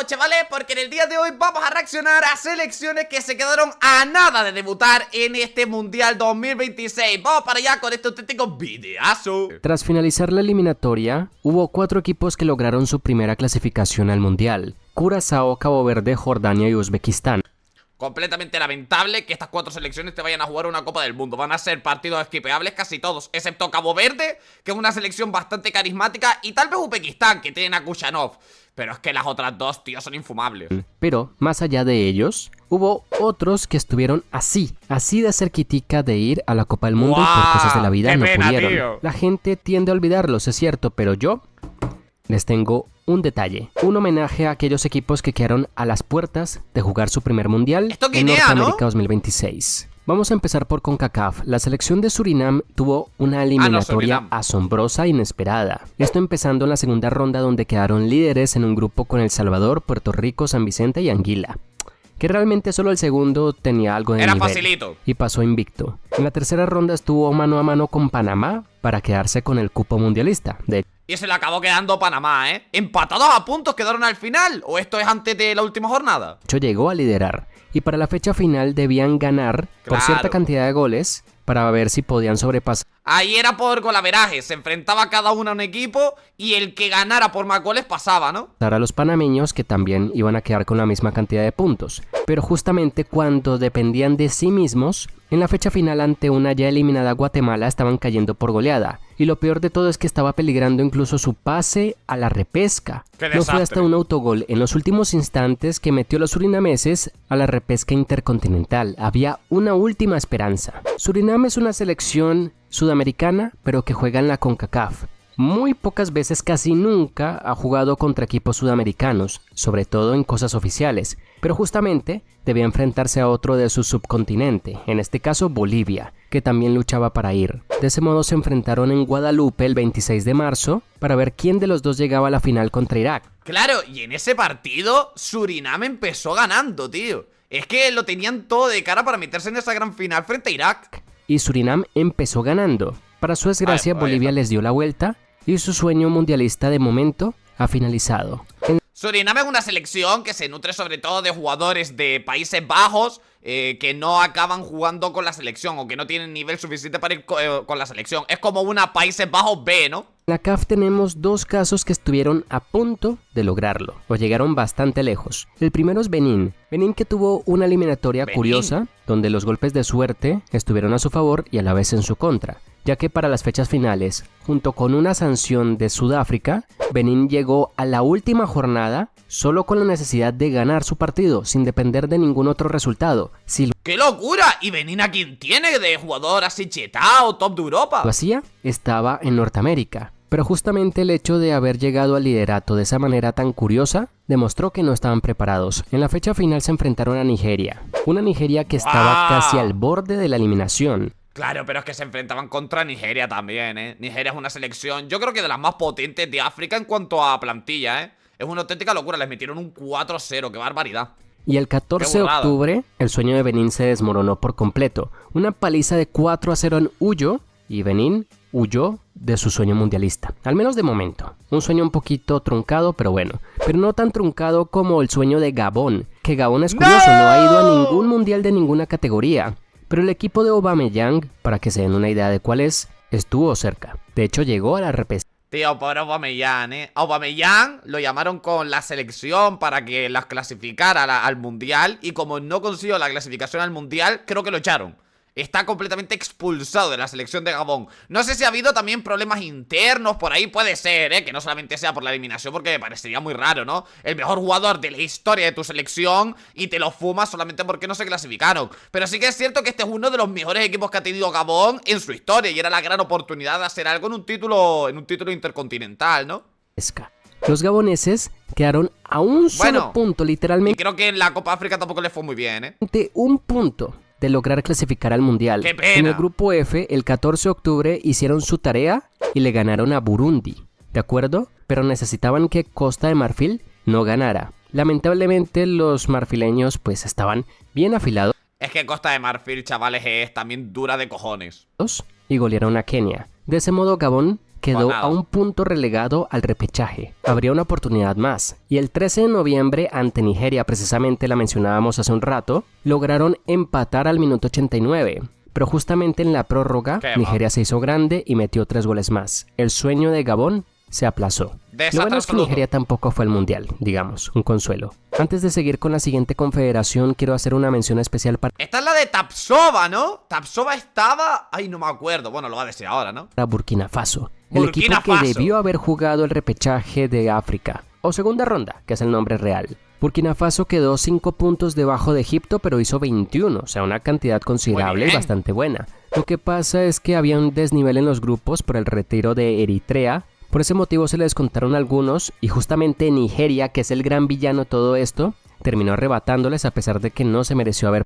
chavales, porque en el día de hoy vamos a reaccionar a selecciones que se quedaron a nada de debutar en este Mundial 2026. Vamos para allá con este auténtico videazo. Tras finalizar la eliminatoria, hubo 4 equipos que lograron su primera clasificación al Mundial: Curazao, Cabo Verde, Jordania y Uzbekistán. Completamente lamentable que estas 4 selecciones te vayan a jugar una Copa del Mundo. Van a ser partidos esquipeables casi todos, excepto Cabo Verde, que es una selección bastante carismática, y tal vez Uzbekistán, que tienen a Kushanov. Pero es que las otras dos, tío, son infumables. Pero, más allá de ellos, hubo otros que estuvieron así de cerquitica de ir a la Copa del Mundo y por cosas de la vida no pudieron. Tío. La gente tiende a olvidarlos, es cierto, pero yo les tengo un detalle, un homenaje a aquellos equipos que quedaron a las puertas de jugar su primer mundial en Norteamérica 2026. Vamos a empezar por CONCACAF. La selección de Surinam tuvo una eliminatoria asombrosa e inesperada. Esto empezando en la segunda ronda, donde quedaron líderes en un grupo con El Salvador, Puerto Rico, San Vicente y Anguila. Que realmente solo el segundo tenía algo de nivel. Era facilito. Y pasó invicto. En la tercera ronda estuvo mano a mano con Panamá para quedarse con el cupo mundialista. Y se le acabó quedando Panamá, ¿eh? Empatados a puntos quedaron al final. ¿O esto es antes de la última jornada? Llegó a liderar. Y para la fecha final debían ganar por cierta cantidad de goles para ver si podían sobrepasar. Ahí era por golaveraje, se enfrentaba cada uno a un equipo y el que ganara por más goles pasaba, ¿no? A los panameños, que también iban a quedar con la misma cantidad de puntos. Pero justamente cuando dependían de sí mismos, en la fecha final ante una ya eliminada Guatemala estaban cayendo por goleada. Y lo peor de todo es que estaba peligrando incluso su pase a la repesca. No fue hasta un autogol en los últimos instantes que metió a los surinameses a la repesca intercontinental. Había una última esperanza. Surinam es una selección sudamericana, pero que juega en la CONCACAF. Muy pocas veces, casi nunca, ha jugado contra equipos sudamericanos, sobre todo en cosas oficiales, pero justamente debía enfrentarse a otro de su subcontinente, en este caso Bolivia, que también luchaba para ir. De ese modo se enfrentaron en Guadalupe el 26 de marzo para ver quién de los dos llegaba a la final contra Irak. Claro, y en ese partido Surinam empezó ganando, tío. Es que lo tenían todo de cara para meterse en esa gran final frente a Irak. Y Surinam empezó ganando. Para su desgracia, Bolivia les dio la vuelta y su sueño mundialista de momento ha finalizado. Surinam es una selección que se nutre sobre todo de jugadores de Países Bajos que no acaban jugando con la selección o que no tienen nivel suficiente para ir con la selección. Es como una Países Bajos B, ¿no? En la CAF tenemos 2 casos que estuvieron a punto de lograrlo, o llegaron bastante lejos. El primero es Benín. Benín, que tuvo una eliminatoria curiosa, donde los golpes de suerte estuvieron a su favor y a la vez en su contra, ya que para las fechas finales, junto con una sanción de Sudáfrica, Benín llegó a la última jornada solo con la necesidad de ganar su partido, sin depender de ningún otro resultado. ¡Qué locura! ¿Y Benín a quién tiene de jugador así chetao, top de Europa? Lo hacía, estaba en Norteamérica. Pero justamente el hecho de haber llegado al liderato de esa manera tan curiosa demostró que no estaban preparados. En la fecha final se enfrentaron a Nigeria. Una Nigeria que estaba casi al borde de la eliminación. Claro, pero es que se enfrentaban contra Nigeria también, ¿eh? Nigeria es una selección, yo creo que de las más potentes de África en cuanto a plantilla, ¿eh? Es una auténtica locura, les metieron un 4-0, qué barbaridad. Y el 14 de octubre, el sueño de Benín se desmoronó por completo. Una paliza de 4-0 en Uyo, y Benín huyó de su sueño mundialista, al menos de momento. Un sueño un poquito truncado, pero bueno. Pero no tan truncado como el sueño de Gabón, que Gabón es curioso, no ha ido a ningún mundial de ninguna categoría. Pero el equipo de Aubameyang, para que se den una idea de cuál es, estuvo cerca. De hecho, llegó a la repesca. Tío, pobre Aubameyang, ¿eh? Aubameyang lo llamaron con la selección para que las clasificara al mundial, y como no consiguió la clasificación al mundial, creo que lo echaron. Está completamente expulsado de la selección de Gabón. No sé si ha habido también problemas internos por ahí, puede ser, que no solamente sea por la eliminación, porque me parecería muy raro, ¿no? El mejor jugador de la historia de tu selección y te lo fumas solamente porque no se clasificaron. Pero sí que es cierto que este es uno de los mejores equipos que ha tenido Gabón en su historia y era la gran oportunidad de hacer algo en un título intercontinental, ¿no? Los gaboneses quedaron a un solo punto, literalmente. Y creo que en la Copa África tampoco les fue muy bien, ¿eh? De un punto de lograr clasificar al mundial. ¡Qué pena! En el grupo F, el 14 de octubre, hicieron su tarea y le ganaron a Burundi, ¿de acuerdo? Pero necesitaban que Costa de Marfil no ganara. Lamentablemente los marfileños pues estaban bien afilados. Es que Costa de Marfil, chavales, es también dura de cojones. Y golearon a Kenia. De ese modo Gabón quedó nada. a un punto relegado al repechaje. Habría una oportunidad más. Y el 13 de noviembre, ante Nigeria, precisamente la mencionábamos hace un rato, lograron empatar al minuto 89. Pero justamente en la prórroga, Qué Nigeria se hizo grande y metió 3 goles más. El sueño de Gabón se aplazó. Lo bueno es que Nigeria tampoco fue al mundial, digamos, un consuelo. Antes de seguir con la siguiente confederación, quiero hacer una mención especial para Esta es la de Tapsova, ¿no? Tapsova estaba... Ay, no me acuerdo. Bueno, lo va a decir ahora, ¿no? Burkina Faso, el Burkina equipo que Faso. debió haber jugado el repechaje de África, o segunda ronda, que es el nombre real. Burkina Faso quedó 5 puntos debajo de Egipto, pero hizo 21, o sea, una cantidad considerable y bien. bastante buena. Lo que pasa es que había un desnivel en los grupos por el retiro de Eritrea. Por ese motivo se le descontaron algunos y justamente Nigeria, que es el gran villano de todo esto, terminó arrebatándoles a pesar de que no se mereció haber.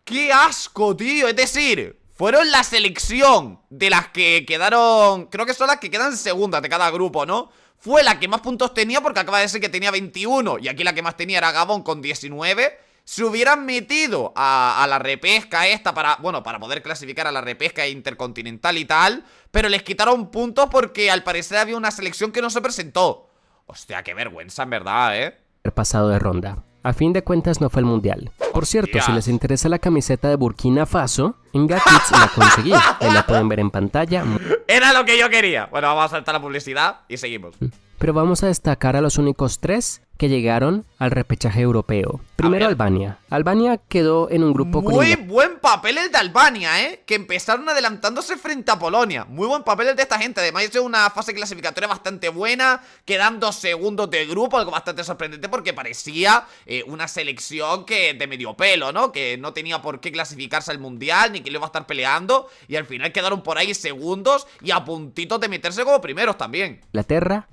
¡Qué asco, tío! Es decir, fueron la selección de las que quedaron... Creo que son las que quedan segundas de cada grupo, ¿no? Fue la que más puntos tenía porque acaba de decir que tenía 21 y aquí la que más tenía era Gabón con 19. Se hubieran metido a la repesca esta para, bueno, para poder clasificar a la repesca intercontinental y tal, pero les quitaron puntos porque al parecer había una selección que no se presentó. Hostia, qué vergüenza en verdad, ¿eh? Pasado de ronda. A fin de cuentas no fue el mundial. Por cierto, si les interesa la camiseta de Burkina Faso, en Gatix la conseguí. Ahí la pueden ver en pantalla. Era lo que yo quería. Bueno, vamos a saltar la publicidad y seguimos. Pero vamos a destacar a los únicos 3 que llegaron al repechaje europeo. Primero Albania. Albania quedó en un grupo con Muy buen papel el de Albania, que empezaron adelantándose frente a Polonia. Muy buen papel el de esta gente. Además hizo una fase clasificatoria bastante buena, quedando segundos de grupo, algo bastante sorprendente porque parecía una selección que de medio pelo, ¿no? Que no tenía por qué clasificarse al mundial ni que lo iba a estar peleando, y al final quedaron por ahí segundos y a puntitos de meterse como primeros también.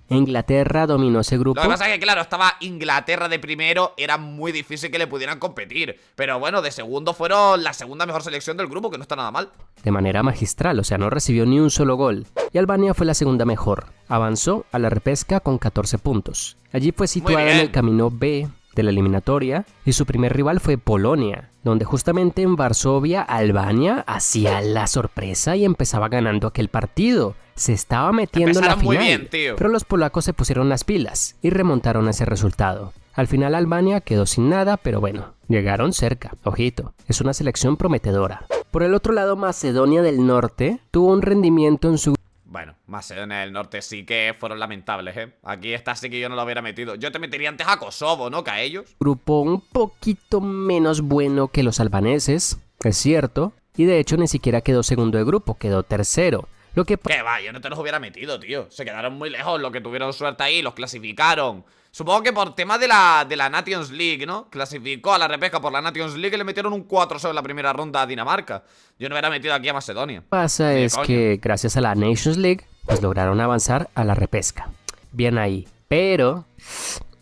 Inglaterra dominó ese grupo. Lo que pasa es que, claro, estaba Inglaterra de primero, era muy difícil que le pudieran competir. Pero bueno, de segundo fueron la segunda mejor selección del grupo, que no está nada mal. De manera magistral, o sea, no recibió ni un solo gol. Y Albania fue la segunda mejor. Avanzó a la repesca con 14 puntos. Allí fue situada en el camino B de la eliminatoria y su primer rival fue Polonia, donde justamente en Varsovia, Albania hacía la sorpresa y empezaba ganando aquel partido. Se estaba metiendo en la final, muy bien, tío. Pero los polacos se pusieron las pilas y remontaron ese resultado. Al final Albania quedó sin nada, pero bueno, llegaron cerca, ojito, es una selección prometedora. Por el otro lado, Macedonia del Norte tuvo un rendimiento en su... Bueno, Macedonia del Norte sí que fueron lamentables, Aquí esta sí que yo no lo hubiera metido. Yo te metería antes a Kosovo, ¿no? Que a ellos. Grupo un poquito menos bueno que los albaneses, es cierto, y de hecho ni siquiera quedó segundo de grupo, quedó tercero. Lo que ¿Qué va? Yo no te los hubiera metido, tío. Se quedaron muy lejos, los que tuvieron suerte ahí, los clasificaron. Supongo que por tema de la Nations League, ¿no? Clasificó a la repesca por la Nations League y le metieron un 4-0 en la primera ronda a Dinamarca. Yo no hubiera metido aquí a Macedonia. Lo que pasa es que gracias a la Nations League, pues lograron avanzar a la repesca. Bien ahí. Pero,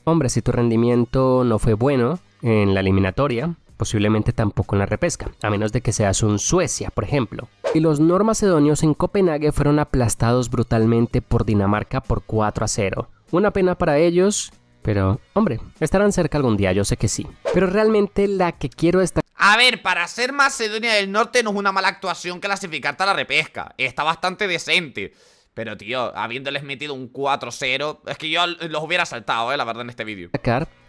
hombre, si tu rendimiento no fue bueno en la eliminatoria, posiblemente tampoco en la repesca, a menos de que seas un Suecia, por ejemplo. Y los normacedonios en Copenhague fueron aplastados brutalmente por Dinamarca por 4-0. Una pena para ellos, pero, hombre, estarán cerca algún día, yo sé que sí. Pero realmente la que quiero destacar... A ver, para ser Macedonia del Norte no es una mala actuación clasificarte a la repesca. Está bastante decente. Pero, tío, habiéndoles metido un 4-0, es que yo los hubiera saltado, la verdad, en este vídeo.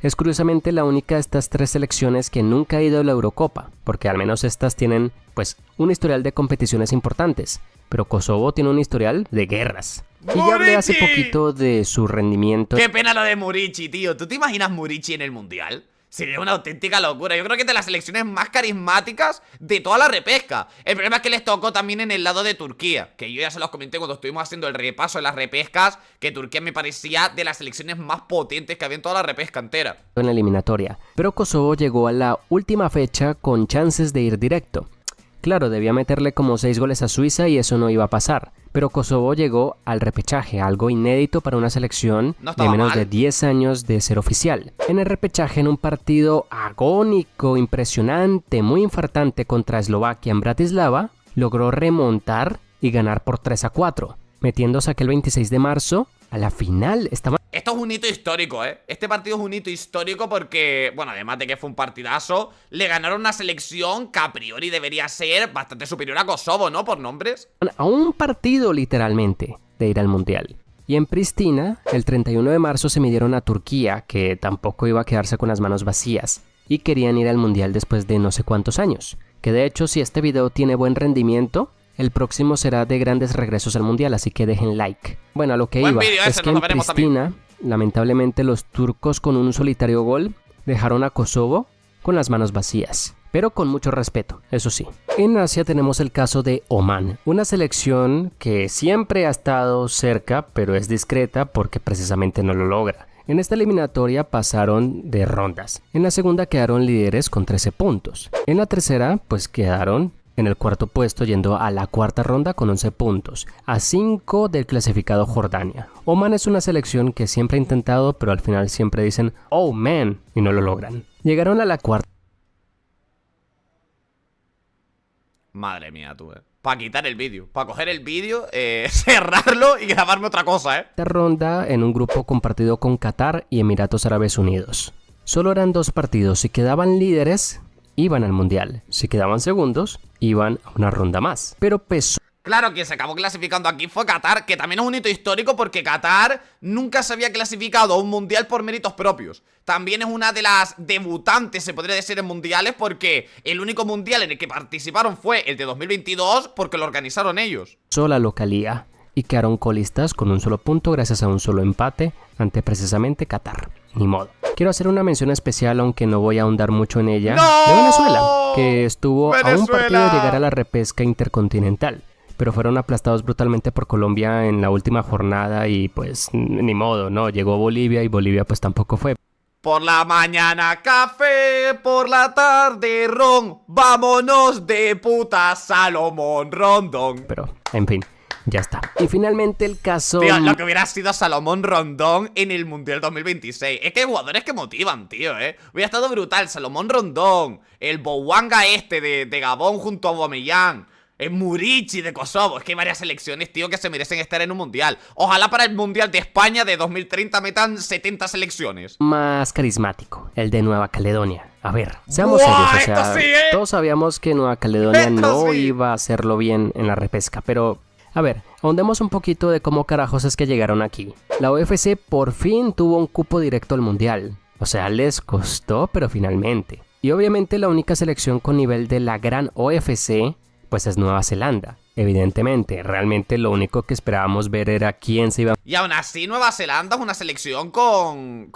Es curiosamente la única de estas 3 selecciones que nunca ha ido a la Eurocopa, porque al menos estas tienen, pues, un historial de competiciones importantes. Pero Kosovo tiene un historial de guerras. Y ya hablé hace poquito de su rendimiento. Qué pena lo de Murici, tío. ¿Tú te imaginas Murici en el Mundial? Sería una auténtica locura. Yo creo que es de las selecciones más carismáticas de toda la repesca. El problema es que les tocó también en el lado de Turquía, que yo ya se los comenté cuando estuvimos haciendo el repaso de las repescas, que Turquía me parecía de las selecciones más potentes que había en toda la repesca entera. En la eliminatoria. Pero Kosovo llegó a la última fecha con chances de ir directo. Claro, debía meterle como 6 goles a Suiza y eso no iba a pasar. Pero Kosovo llegó al repechaje, algo inédito para una selección de menos de 10 años de ser oficial. En el repechaje, en un partido agónico, impresionante, muy infartante contra Eslovaquia en Bratislava, logró remontar y ganar por 3-4, metiéndose aquel 26 de marzo a la final. Esto es un hito histórico, Este partido es un hito histórico porque, bueno, además de que fue un partidazo, le ganaron una selección que a priori debería ser bastante superior a Kosovo, ¿no? Por nombres. A un partido, literalmente. de ir al Mundial. Y en Pristina, el 31 de marzo se midieron a Turquía, que tampoco iba a quedarse con las manos vacías, y querían ir al Mundial después de no sé cuántos años. Que de hecho, si este video tiene buen rendimiento, el próximo será de grandes regresos al Mundial, así que dejen like. Bueno, a lo que Buen iba vídeo es ese, que nos en lo veremos Pristina, lamentablemente los turcos con un solitario gol dejaron a Kosovo con las manos vacías, pero con mucho respeto, eso sí. En Asia tenemos el caso de Omán, una selección que siempre ha estado cerca, pero es discreta porque precisamente no lo logra. En esta eliminatoria pasaron de rondas. En la segunda quedaron líderes con 13 puntos. En la tercera, pues quedaron en el cuarto puesto yendo a la cuarta ronda con 11 puntos, a 5 del clasificado Jordania. Oman es una selección que siempre ha intentado, pero al final siempre dicen "oh man" y no lo logran. Llegaron a la cuarta Madre mía, tú, para quitar el vídeo, para coger el vídeo, cerrarlo y grabarme otra cosa, ronda en un grupo compartido con Qatar y Emiratos Árabes Unidos. Solo eran 2 partidos, si quedaban líderes, iban al Mundial. Si quedaban segundos, iban a una ronda más. Pero pesó. Claro, quien se acabó clasificando aquí fue Qatar, que también es un hito histórico porque Qatar nunca se había clasificado a un mundial por méritos propios. También es una de las debutantes, se podría decir, en mundiales porque el único mundial en el que participaron fue el de 2022 porque lo organizaron ellos. La localía y quedaron colistas con un solo punto gracias a un solo empate ante precisamente Qatar. Ni modo. Quiero hacer una mención especial, aunque no voy a ahondar mucho en ella, ¡No! de Venezuela, que estuvo a un partido de ¡Venezuela! llegar a la repesca intercontinental, pero fueron aplastados brutalmente por Colombia en la última jornada y pues ni modo, ¿no? Llegó Bolivia y Bolivia pues tampoco fue. Por la mañana café, por la tarde ron, vámonos de puta Salomón Rondón. Pero, en fin, ya está. Y finalmente el caso... Tío, lo que hubiera sido Salomón Rondón en el Mundial 2026. Es que hay jugadores que motivan, tío, Hubiera estado brutal. Salomón Rondón, el Bouanga este de Gabón junto a Aubameyang, el Murici de Kosovo. Es que hay varias selecciones, tío, que se merecen estar en un Mundial. Ojalá para el Mundial de España de 2030 metan 70 selecciones. Más carismático, el de Nueva Caledonia. A ver, seamos serios, o sea, sí, todos sabíamos que Nueva Caledonia Esto no sí. iba a hacerlo bien en la repesca, pero... A ver, ahondemos un poquito de cómo carajos es que llegaron aquí. La UFC por fin tuvo un cupo directo al Mundial. O sea, les costó, pero finalmente. Y obviamente la única selección con nivel de la gran UFC, pues es Nueva Zelanda. Evidentemente, realmente lo único que esperábamos ver era quién se iba... Y aún así Nueva Zelanda es una selección con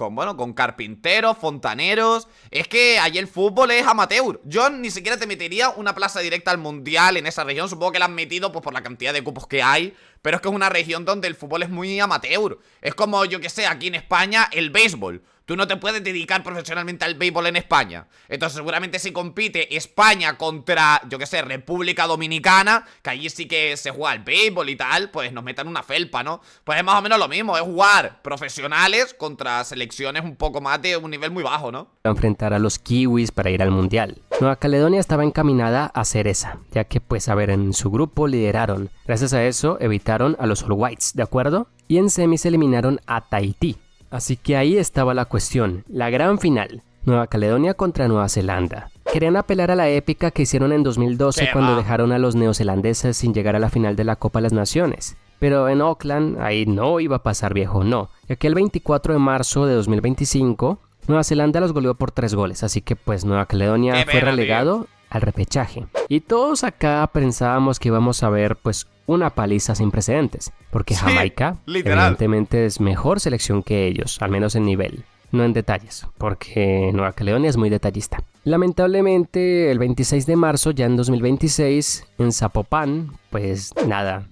carpinteros, fontaneros. Es que allí el fútbol es amateur. Yo ni siquiera te metería una plaza directa al Mundial en esa región. Supongo que la han metido pues por la cantidad de cupos que hay, pero es que es una región donde el fútbol es muy amateur. Es como, yo que sé, aquí en España el béisbol. Tú no te puedes dedicar profesionalmente al béisbol en España. Entonces seguramente si compite España contra, yo que sé, República Dominicana, que allí sí que se juega al béisbol y tal, pues nos metan una felpa, ¿no? Pues es más o menos lo mismo, es jugar profesionales contra selecciones un poco más de un nivel muy bajo, ¿no? a enfrentar a los kiwis para ir al Mundial. Nueva Caledonia estaba encaminada a ser esa, ya que pues a ver, en su grupo lideraron. Gracias a eso evitaron a los All Whites, ¿de acuerdo? Y en semis eliminaron a Tahití. Así que ahí estaba la cuestión, la gran final, Nueva Caledonia contra Nueva Zelanda. Querían apelar a la épica que hicieron en 2012 cuando dejaron a los neozelandeses sin llegar a la final de la Copa de las Naciones. Pero en Auckland ahí no iba a pasar, viejo, no. Ya que el 24 de marzo de 2025, Nueva Zelanda los goleó por 3 goles, así que pues Nueva Caledonia fue relegado al repechaje. Y todos acá pensábamos que íbamos a ver pues una paliza sin precedentes, porque sí, Jamaica evidentemente es mejor selección que ellos, al menos en nivel, no en detalles, porque Nueva Caledonia es muy detallista. Lamentablemente el 26 de marzo, ya en 2026, en Zapopan, pues nada,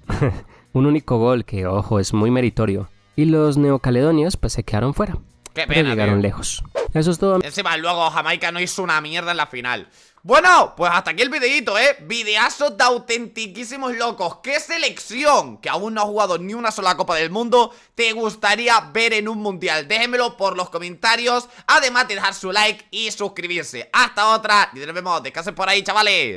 un único gol que, ojo, es muy meritorio, y los neocaledonios pues se quedaron fuera. Qué pena, pero llegaron lejos. Eso es todo. Encima luego Jamaica no hizo una mierda en la final. Bueno, pues hasta aquí el videito, videazo de autentiquísimos locos. ¿Qué selección que aún no ha jugado ni una sola Copa del Mundo te gustaría ver en un Mundial? Déjenmelo por los comentarios, además de dejar su like y suscribirse. Hasta otra, y nos vemos, descansen por ahí, chavales.